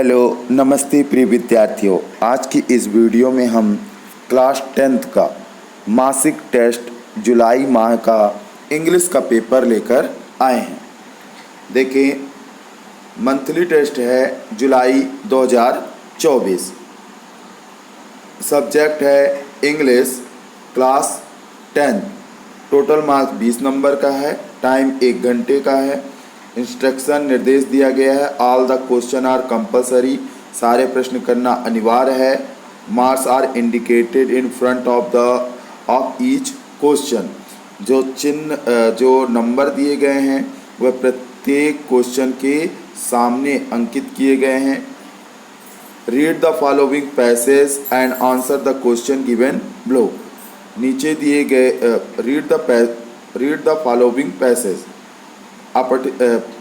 Hello नमस्ते प्रिय विद्यार्थियों। आज की इस वीडियो में हम क्लास 10th का मासिक टेस्ट जुलाई माह का इंग्लिश का पेपर लेकर आए हैं। देखिए, मंथली टेस्ट है जुलाई 2024। सब्जेक्ट है English, class 10। Total marks 20 number का है। टाइम 1 घंटे का है। इंस्ट्रक्शन निर्देश दिया गया है। All the question are compulsory, सारे प्रश्न करना अनिवार्य है। Marks are indicated in front of each question. जो नंबर दिए गए हैं वह प्रत्येक क्वेश्चन के सामने अंकित किए गए हैं। Read the following passage and answer the question given below. नीचे दिए गए रीड द फॉलोइंग पैसेज, आप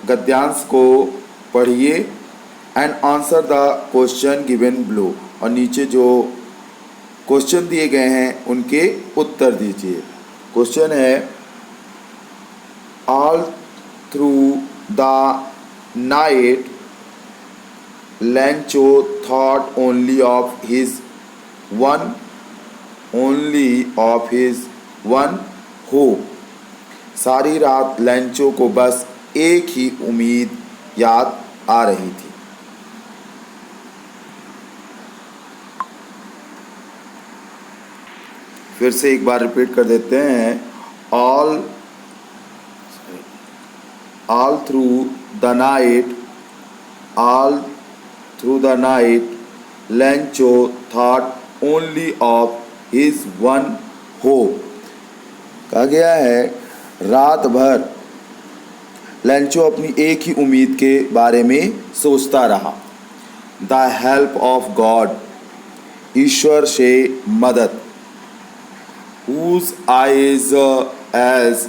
गद्यांश को पढ़िए and answer the question given below, और नीचे जो क्वेश्चन दिए गए हैं उनके उत्तर दीजिए। क्वेश्चन है, all through the night लैंचो thought only of his one hope. सारी रात लैंचो को बस एक ही उम्मीद याद आ रही थी। फिर से एक बार रिपीट कर देते हैं। All through the night लैंचो thought only of his one hope. कहा गया है, रात भर लैंचो अपनी एक ही उम्मीद के बारे में सोचता रहा। द हेल्प ऑफ गॉड, ईश्वर से मदद। whose eyes as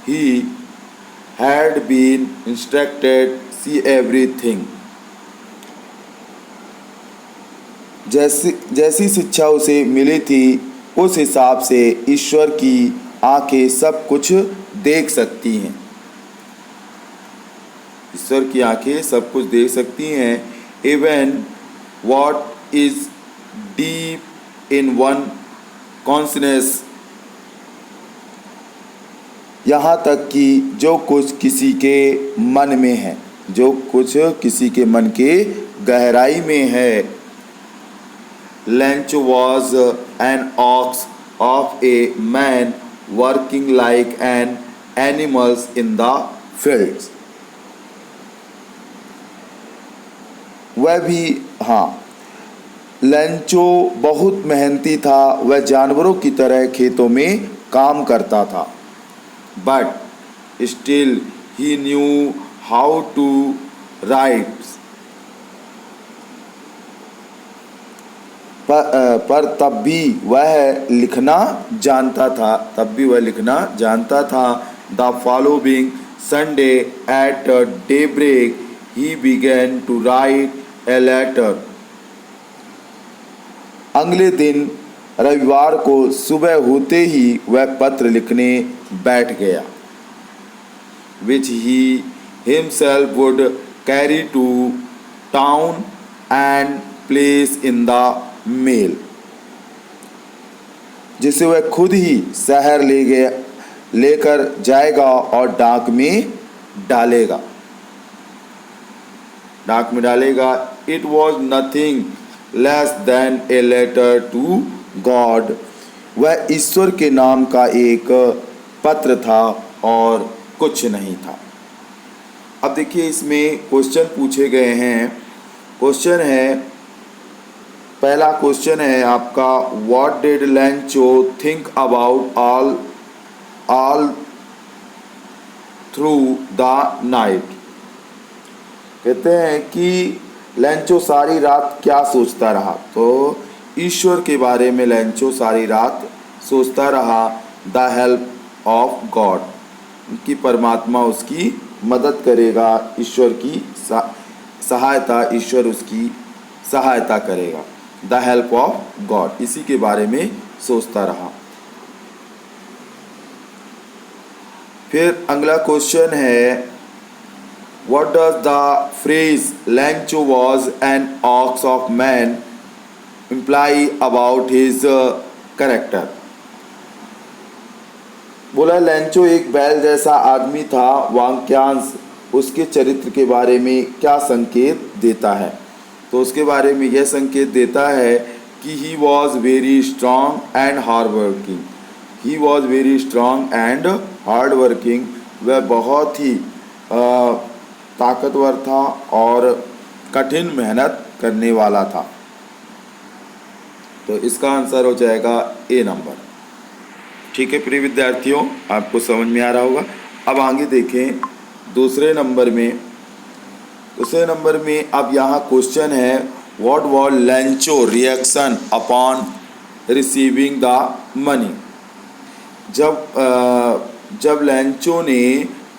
he had been instructed see everything। जैसी शिक्षा उसे मिली थी उस हिसाब से ईश्वर की आंखें सब कुछ देख सकती हैं। ईश्वर की आंखें सब कुछ देख सकती हैं। Even what is deep in one conscious, यहाँ तक कि जो कुछ किसी के मन में है, जो कुछ किसी के मन के गहराई में है। लैंचो was an ox of a man working like an animals in the fields. वह भी, हाँ, लैंचो बहुत मेहनती था। वह जानवरों की तरह खेतों में काम करता था। But still he knew how to write, पर तब भी वह लिखना जानता था। The following Sunday at daybreak he began to write a letter. अगले दिन रविवार को सुबह होते ही वह पत्र लिखने बैठ गया। Which he himself would carry to town and place in the mail, जिसे वह खुद ही शहर लेकर जाएगा और डाक में डालेगा। It was nothing less than a letter to God. वह ईश्वर के नाम का एक पत्र था और कुछ नहीं था। अब देखिए, इसमें क्वेश्चन पूछे गए हैं। क्वेश्चन है, पहला क्वेश्चन है आपका, what did लैंचो think about all through the night. कहते हैं कि लैंचो सारी रात क्या सोचता रहा। तो ईश्वर के बारे में लैंचो सारी रात सोचता रहा। द हेल्प ऑफ गॉड, कि परमात्मा उसकी मदद करेगा, ईश्वर की सहायता, ईश्वर उसकी सहायता करेगा। द हेल्प ऑफ गॉड, इसी के बारे में सोचता रहा। फिर अगला क्वेश्चन है, What does the phrase Lancho was an ox of man imply about his character? बोला लैंचो एक बैल जैसा आदमी था, वाक्यांश उसके चरित्र के बारे में क्या संकेत देता है? तो उसके बारे में यह संकेत देता है कि he was very strong and hard working. He was very strong and hard working, वह बहुत ही ताकतवर था और कठिन मेहनत करने वाला था। तो इसका आंसर हो जाएगा ए नंबर। ठीक है प्रिय विद्यार्थियों, आपको समझ में आ रहा होगा। अब आगे देखें दूसरे नंबर में। दूसरे नंबर में अब यहाँ क्वेश्चन है what was लैंचो reaction upon receiving the money. जब लैंचो ने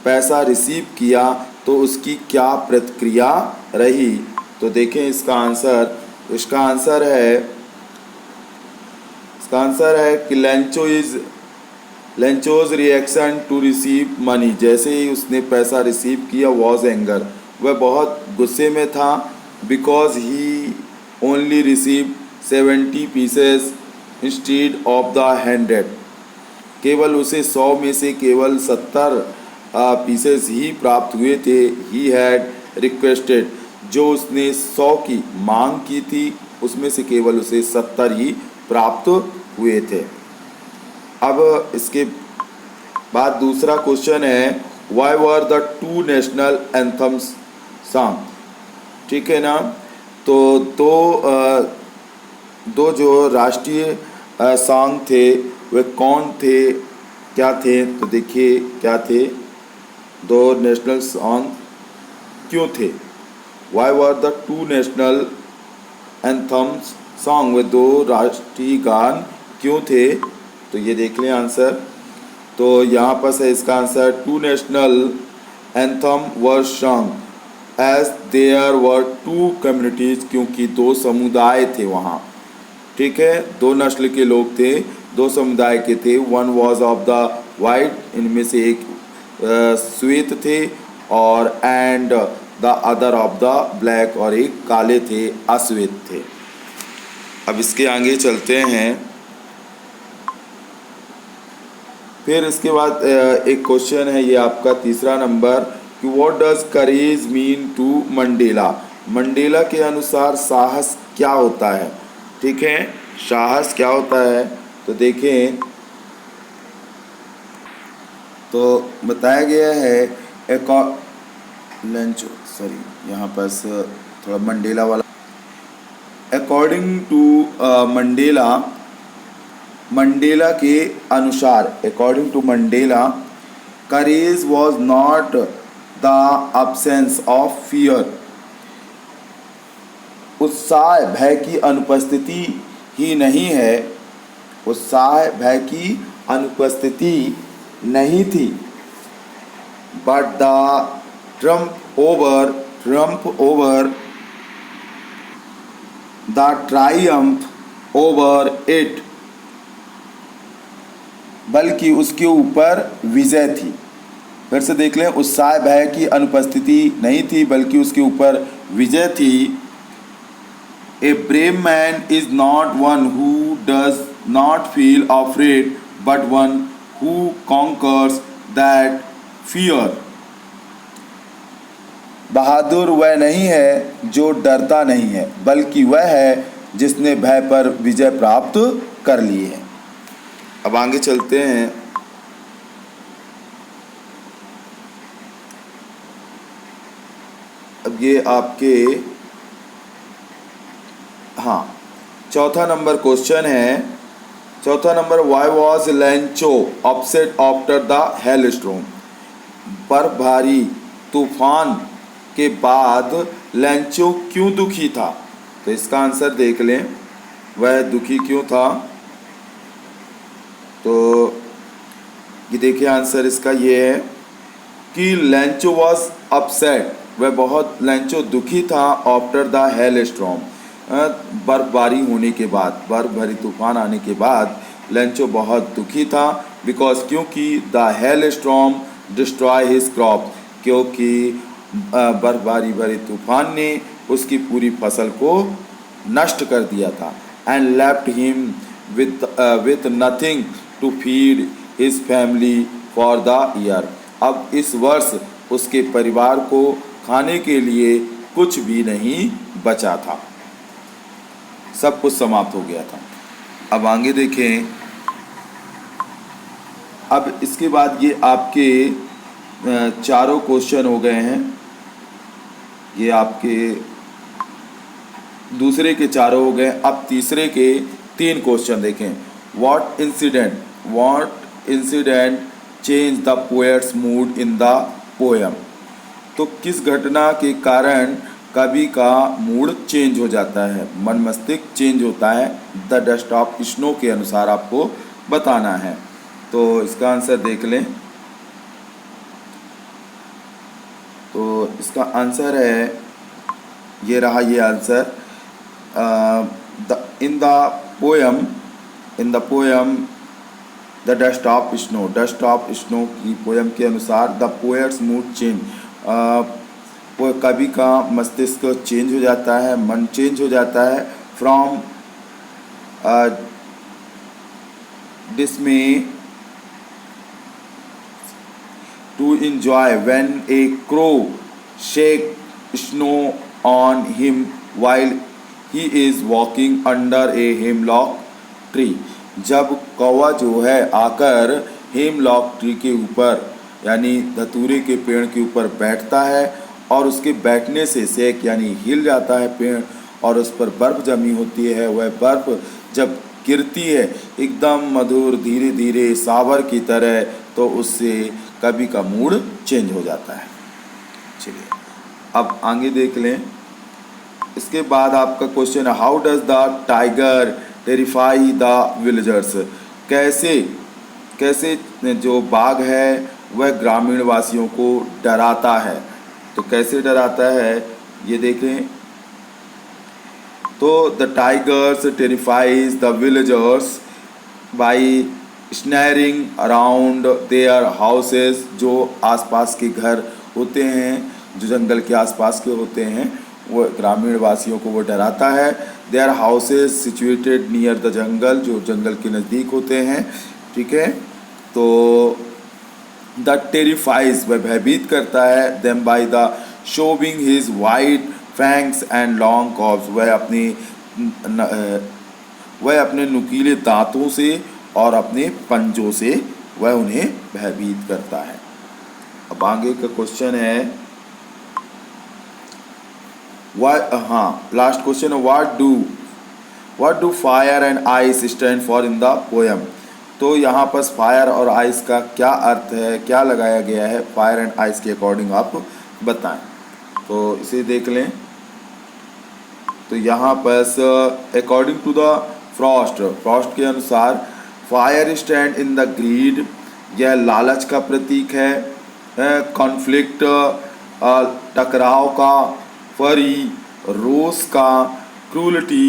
पैसा रिसीव किया तो उसकी क्या प्रतिक्रिया रही? तो देखें इसका आंसर है कि लैंचोज रिएक्शन टू रिसीव मनी, जैसे ही उसने पैसा रिसीव किया, वॉज एंगर, वह बहुत गुस्से में था। Because he only receive 70 pieces instead of the 100, केवल उसे 100 में से केवल 70 पीसेस ही प्राप्त हुए थे। ही हैड रिक्वेस्टेड, जो उसने 100 की मांग की थी उसमें से केवल उसे 70 ही प्राप्त हुए थे। अब इसके बाद दूसरा क्वेश्चन है why were the 2 national anthems song. ठीक है ना, तो दो जो राष्ट्रीय सॉन्ग थे वे कौन थे, क्या थे? तो देखिए क्या थे, 2 नेशनल सॉन्ग क्यों थे? Why were the 2 national anthems song, वे 2 राष्ट्रीय गान क्यों थे? तो ये देख लें आंसर। तो यहाँ पर है इसका answer 2 national anthem were song as there were 2 communities, क्योंकि 2 समुदाय थे वहाँ। ठीक है, 2 नस्ल के लोग थे, 2 समुदाय के थे। One was of the white, इनमें से एक श्वेत थे, और and the other of the black, और एक काले थे, अश्वेत थे। अब इसके आगे चलते हैं। फिर इसके बाद एक क्वेश्चन है, ये आपका तीसरा नंबर, कि what does courage mean to Mandela. Mandela के अनुसार साहस क्या होता है? ठीक है, साहस क्या होता है? तो देखें, तो बताया गया है लैंचो, सॉरी यहाँ पर थोड़ा मंडेला वाला। अकॉर्डिंग टू मंडेला के अनुसार, according to Mandela, courage was not the absence of fear. उत्साह भय की अनुपस्थिति ही नहीं है, उत्साह भय की अनुपस्थिति नहीं थी, but the Trump over the Triumph over it, बल्कि उसके ऊपर विजय थी। फिर से देख लें, उत्साह भय की अनुपस्थिति नहीं थी बल्कि उसके ऊपर विजय थी। A brave man is not one who does not feel afraid but one who conquers that fear. बहादुर वह नहीं है जो डरता नहीं है, बल्कि वह है जिसने भय पर विजय प्राप्त कर ली है। अब आगे चलते हैं। अब ये आपके चौथा नंबर क्वेश्चन है। चौथा number, why was लैंचो upset after the hailstorm. बर्फबारी तूफान के बाद लैंचो क्यों दुखी था? तो इसका आंसर देख लें, वह दुखी क्यों था? तो ये देखिए आंसर इसका ये है कि लैंचो वॉज अपसेट, वह लैंचो दुखी था आफ्टर द हेलस्टॉर्म, बर्फबारी होने के बाद, बर्फ भरी तूफान आने के बाद लैंचो बहुत दुखी था। बिकॉज क्योंकि the hailstorm destroy his crop, क्योंकि बर्फबारी भरे तूफान ने उसकी पूरी फसल को नष्ट कर दिया था। And left him with nothing to feed his family for the year. अब इस वर्ष उसके परिवार को खाने के लिए कुछ भी नहीं बचा था, सब कुछ समाप्त हो गया था। अब आगे देखें। अब इसके बाद ये आपके चारों क्वेश्चन हो गए हैं। ये आपके दूसरे के चारों हो गए। अब तीसरे के 3 क्वेश्चन देखें। What incident change the poets mood in the poem. तो किस घटना के कारण कवि का मूड चेंज हो जाता है, मन मस्तिष्क चेंज होता है, द डस्ट ऑफ स्नो के अनुसार आपको बताना है। तो इसका आंसर देख लें। तो इसका आंसर है, ये रहा ये answer. In the poem the dust of snow की पोएम के अनुसार द पोएट्स मूड चेंज, कवि का मस्तिष्क चेंज हो जाता है, मन चेंज हो जाता है। From dismay to enjoy when a crow shake snow on him while he is walking under a hemlock tree. जब कौवा जो है आकर हेमलॉक ट्री के ऊपर यानी धतूरे के पेड़ के ऊपर बैठता है और उसके बैठने से शेक यानी हिल जाता है पेड़ और उस पर बर्फ़ जमी होती है, वह बर्फ़ जब गिरती है एकदम मधुर धीरे धीरे सावर की तरह, तो उससे कवि का मूड चेंज हो जाता है। चलिए अब आगे देख लें। इसके बाद आपका क्वेश्चन है, how does the tiger terrify the villagers. कैसे जो बाघ है वह ग्रामीण वासियों को डराता है। तो कैसे डराता है ये देखें। तो the tigers terrifies the villagers by snarling around their houses. जो आसपास के घर होते हैं, जो जंगल के आसपास के होते हैं, वो ग्रामीण वासियों को वो डराता है। Their houses situated near the jungle, जो जंगल के नज़दीक होते हैं, ठीक है। तो द टेरिफाइज वह भयभीत करता है, them by the showing his white fangs and long Cobbs. वह अपने नुकीले दांतों से और अपने पंजों से वह उन्हें भयभीत करता है। अब आगे का क्वेश्चन है, लास्ट क्वेश्चन है, what do fire and ice stand for in the poem. तो यहाँ पर फायर और आइस का क्या अर्थ है, क्या लगाया गया है, फायर एंड आइस के अकॉर्डिंग आप बताएं। तो इसे देख लें। तो यहाँ पर अकॉर्डिंग टू द फ्रॉस्ट के अनुसार fire stand in the greed, यह लालच का प्रतीक है। कॉन्फ्लिक्ट टकराव का, फरी रोष का, क्रूलिटी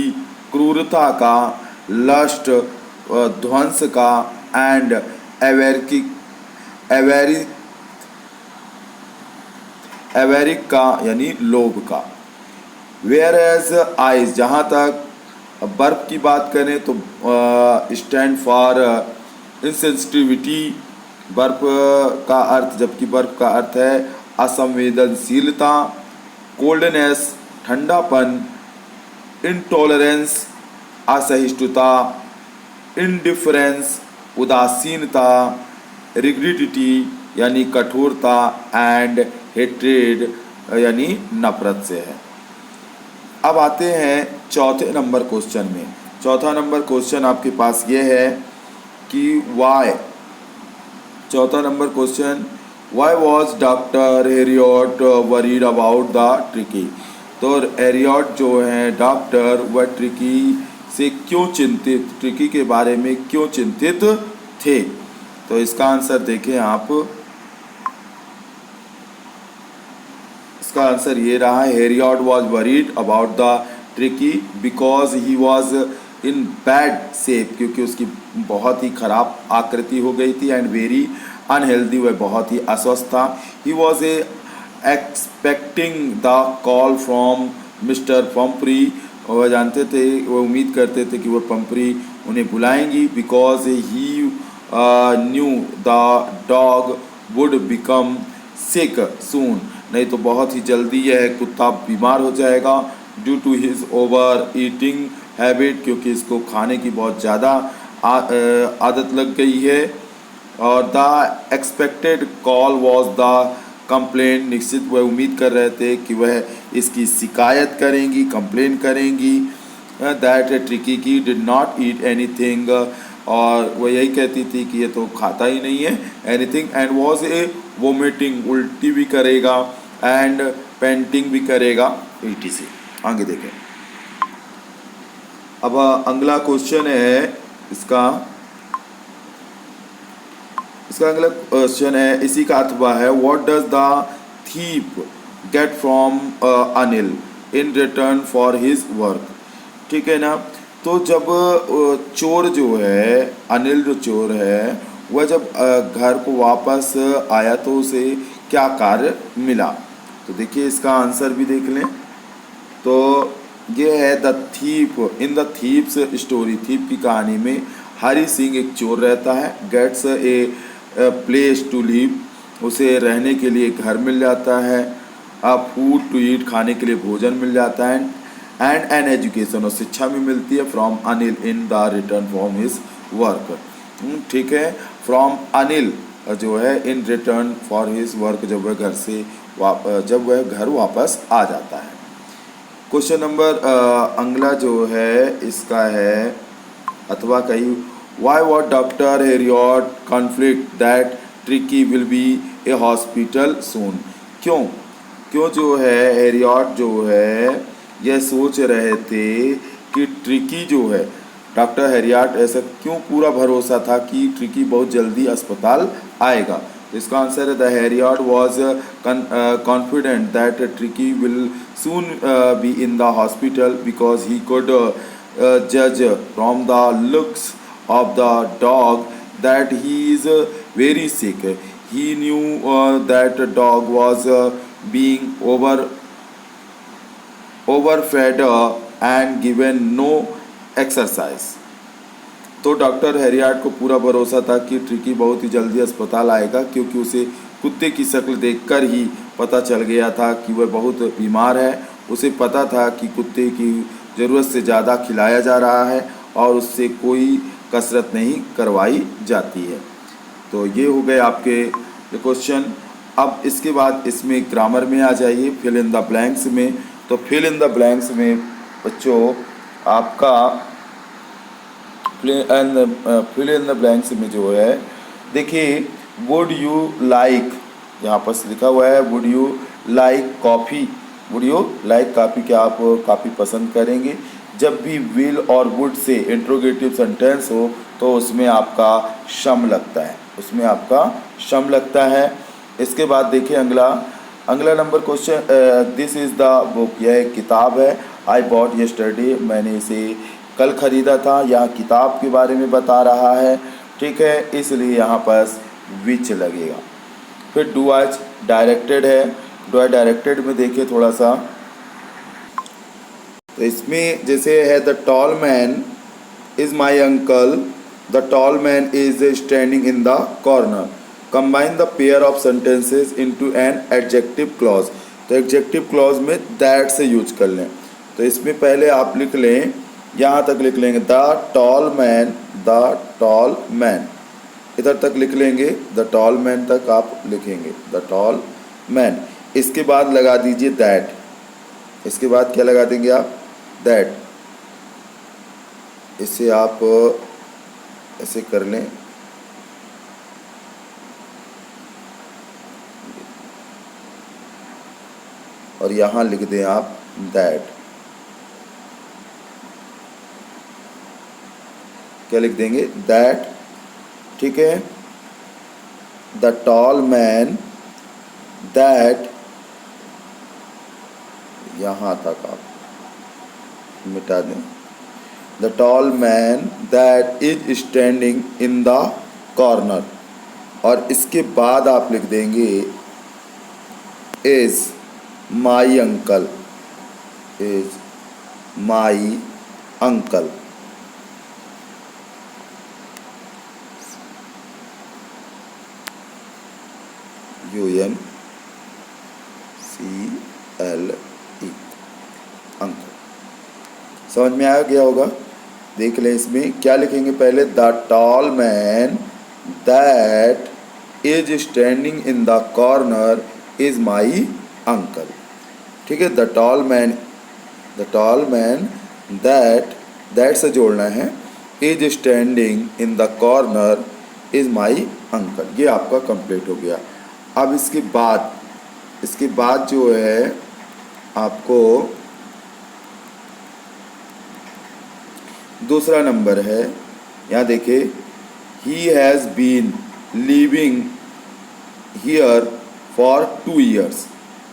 क्रूरता का, लस्ट ध्वंस का, एंड एवेरिक का यानी लोभ का। वेयर एज आइस, जहाँ तक बर्फ की बात करें तो स्टैंड फॉर इनसेंसिटिविटी, बर्फ का अर्थ, जबकि बर्फ का अर्थ है असंवेदनशीलता। कोल्डनेस ठंडापन, इंटॉलरेंस असहिष्णुता, इंडिफरेंस उदासीनता, रिग्रिडिटी यानी कठोरता, एंड हेट्रेड यानी नफरत से है। अब आते हैं चौथे नंबर क्वेश्चन में। चौथा नंबर क्वेश्चन आपके पास ये है कि चौथा number question, why was doctor Harriet worried about the tricky. तो हेरियट जो है डॉक्टर, वह ट्रिकी से क्यों चिंतित, ट्रिकी के बारे में क्यों चिंतित थे। तो इसका आंसर देखें आप। इसका आंसर ये रहा, Harriet was worried about the tricky because he was in bad shape, क्योंकि उसकी बहुत ही खराब आकृति हो गई थी, एंड वेरी अनहेल्दी, वह बहुत ही अस्वस्थ था। He was a expecting the call from mister Pumphrey, वह जानते थे, वह उम्मीद करते थे कि वह पंपरी उन्हें बुलाएंगी, because he knew the dog would become sick soon, नहीं तो बहुत ही जल्दी यह कुत्ता बीमार हो जाएगा, due to his overeating habit, क्योंकि इसको खाने की बहुत ज़्यादा आदत लग गई है। और the expected call was the complaint, निश्चित वह उम्मीद कर रहे थे कि वह इसकी शिकायत करेंगी, कंप्लेन करेंगी। दैट ट्रिकी की डिड नॉट ईट एनीथिंग, और वह यही कहती थी कि ये तो खाता ही नहीं है anything, and was a vomiting, उल्टी भी करेगा, एंड पेंटिंग भी करेगा, उल्टी से। आगे देखें। अब अगला क्वेश्चन है इसका अगला क्वेश्चन है, इसी का अथवा है, what does the thief get from Anil in return for his work. ठीक है ना, तो जब चोर जो है, अनिल जो चोर है, वह जब घर को वापस आया तो उसे क्या कार्य मिला। तो देखिए इसका आंसर भी देख लें। तो ये है the thief, in the thief's story, thief की कहानी में हरी सिंह एक चोर रहता है, gets a place to live, उसे रहने के लिए घर मिल जाता है, अ फूड टू ईट, खाने के लिए भोजन मिल जाता है, एंड एन एजुकेशन, और शिक्षा भी मिलती है, from Anil in the return from his work. ठीक है, फ्रॉम अनिल जो है in return for his work, जब वह घर वापस आ जाता है। क्वेश्चन नंबर अगला जो है इसका है अथवा कही, why what doctor Herriot conflict that Tricki will be a hospital soon. क्यों जो है हेरियट जो है यह सोच रहे थे कि ट्रिकी जो है, डॉक्टर हेरियट ऐसा क्यों पूरा भरोसा था कि ट्रिकी बहुत जल्दी अस्पताल आएगा। तो इसका आंसर है the Herriot was confident that Tricki will soon be in the hospital, because he could जज from the looks of the dog that he is very sick. He knew that the dog was being overfed and given no exercise. तो doctor Harriet को पूरा भरोसा था कि tricky बहुत ही जल्दी अस्पताल आएगा, क्योंकि उसे कुत्ते की शक्ल देखकर ही पता चल गया था कि वह बहुत बीमार है। उसे पता था कि कुत्ते की ज़रूरत से ज़्यादा खिलाया जा रहा है और उससे कोई कसरत नहीं करवाई जाती है। तो ये हो गए आपके क्वेश्चन। अब इसके बाद इसमें ग्रामर में आ जाइए, फिल इन द ब्लैंक्स में। तो फिल इन द ब्लैंक्स में बच्चों आपका फिल इन द ब्लैंक्स में जो है, देखिए वुड यू लाइक, यहाँ पर लिखा हुआ है would you like coffee, would you like coffee, क्या आप कॉफ़ी पसंद करेंगे। जब भी विल और वुड से इंट्रोगेटिव सेंटेंस हो तो उसमें आपका शम लगता है, उसमें आपका शम लगता है। इसके बाद देखिए अगला number question, this is the book, यह एक किताब है, आई बॉट यस्टरडे, मैंने इसे कल ख़रीदा था। यहाँ किताब के बारे में बता रहा है, ठीक है, इसलिए यहाँ पर विच लगेगा। फिर डू आज डायरेक्टेड है, डू आई डायरेक्टेड में देखिए थोड़ा सा, तो इसमें जैसे है the tall man is my uncle, the tall man is standing in the corner, combine the pair of sentences into an adjective clause. तो एडजेक्टिव क्लॉज में दैट से यूज कर लें। तो इसमें पहले आप लिख लें, यहाँ तक लिख लेंगे द टॉल मैन, इधर तक लिख लेंगे, द टॉल मैन तक आप लिखेंगे द टॉल मैन। इसके बाद लगा दीजिए दैट, इसके बाद क्या लगा देंगे आप, दैट। इसे आप ऐसे कर लें, और यहाँ लिख दें आप दैट। क्या लिख देंगे, दैट, ठीक है। द टॉल मैन दैट, यहाँ तक आप मिटा दें, the tall man that is standing in the corner. और इसके बाद आप लिख देंगे is my uncle, is my uncle. UNCLE, uncle. समझ में आ गया होगा। देख लें इसमें क्या लिखेंगे पहले, the tall man that is standing in the corner is my uncle. ठीक है, द टॉल मैन दैट से जोड़ना है, is standing in the corner is my uncle. ये आपका कंप्लीट हो गया। अब इसके बाद जो है आपको दूसरा नंबर है, यहाँ देखिए, he has been living here for 2 years,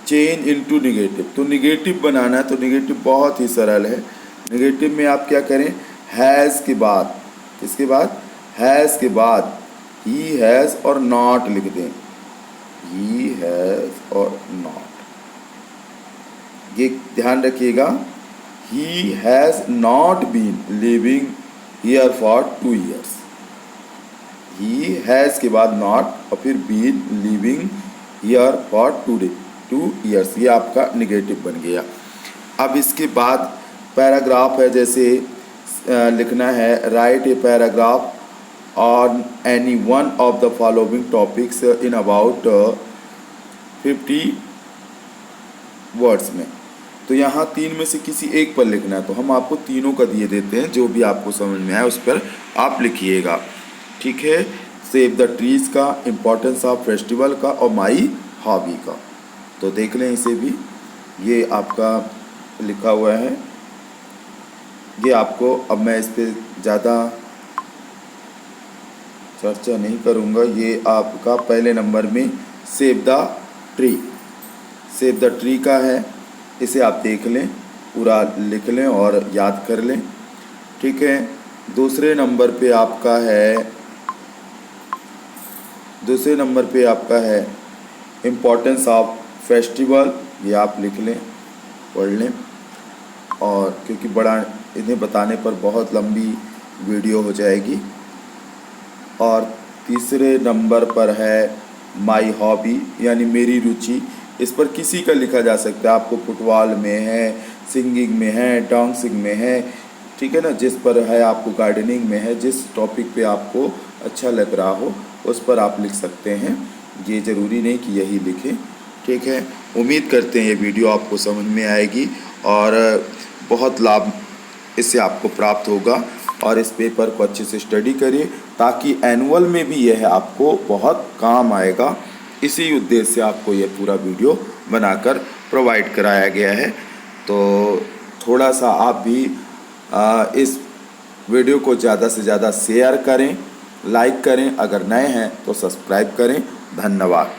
change into negative. तो निगेटिव बनाना है, तो निगेटिव बहुत ही सरल है। निगेटिव में आप क्या करें, हैज़ के बाद, किसके बाद, हैज़ के बाद ही हैज़ और नॉट लिख दें, ही हैज़ और नॉट। ये ध्यान रखिएगा, he has not been living here for 2 years। He has के बाद नॉट और फिर been living here for 2 years। ये आपका निगेटिव बन गया। अब इसके बाद पैराग्राफ है, जैसे लिखना है, right a paragraph on any one of the following topics in about 50 words में। तो यहाँ 3 में से किसी एक पर लिखना है, तो हम आपको तीनों का दिए देते हैं, जो भी आपको समझ में आए उस पर आप लिखिएगा। ठीक है, सेव द ट्रीज का, इम्पोर्टेंस ऑफ फेस्टिवल का और माई हॉबी का। तो देख लें इसे भी, ये आपका लिखा हुआ है। ये आपको, अब मैं इस पर ज़्यादा चर्चा नहीं करूँगा। ये आपका पहले नंबर में सेव द ट्री का है, इसे आप देख लें, पूरा लिख लें और याद कर लें। ठीक है, दूसरे नंबर पे आपका है इम्पोर्टेंस ऑफ फेस्टिवल, ये आप लिख लें, पढ़ लें, और क्योंकि बड़ा इन्हें बताने पर बहुत लंबी वीडियो हो जाएगी। और तीसरे नंबर पर है माई हॉबी, यानी मेरी रुचि। इस पर किसी का लिखा जा सकता है, आपको फुटबॉल में है, सिंगिंग में है, डांसिंग में है, ठीक है ना, जिस पर है, आपको गार्डनिंग में है, जिस टॉपिक पे आपको अच्छा लग रहा हो उस पर आप लिख सकते हैं। ये ज़रूरी नहीं कि यही लिखें। ठीक है, उम्मीद करते हैं ये वीडियो आपको समझ में आएगी और बहुत लाभ इससे आपको प्राप्त होगा। और इस पेपर को अच्छे से स्टडी करिए ताकि एनुअल में भी यह आपको बहुत काम आएगा। इसी उद्देश्य से आपको यह पूरा वीडियो बनाकर प्रोवाइड कराया गया है। तो थोड़ा सा आप भी इस वीडियो को ज़्यादा से ज़्यादा शेयर करें, लाइक करें, अगर नए हैं तो सब्सक्राइब करें। धन्यवाद।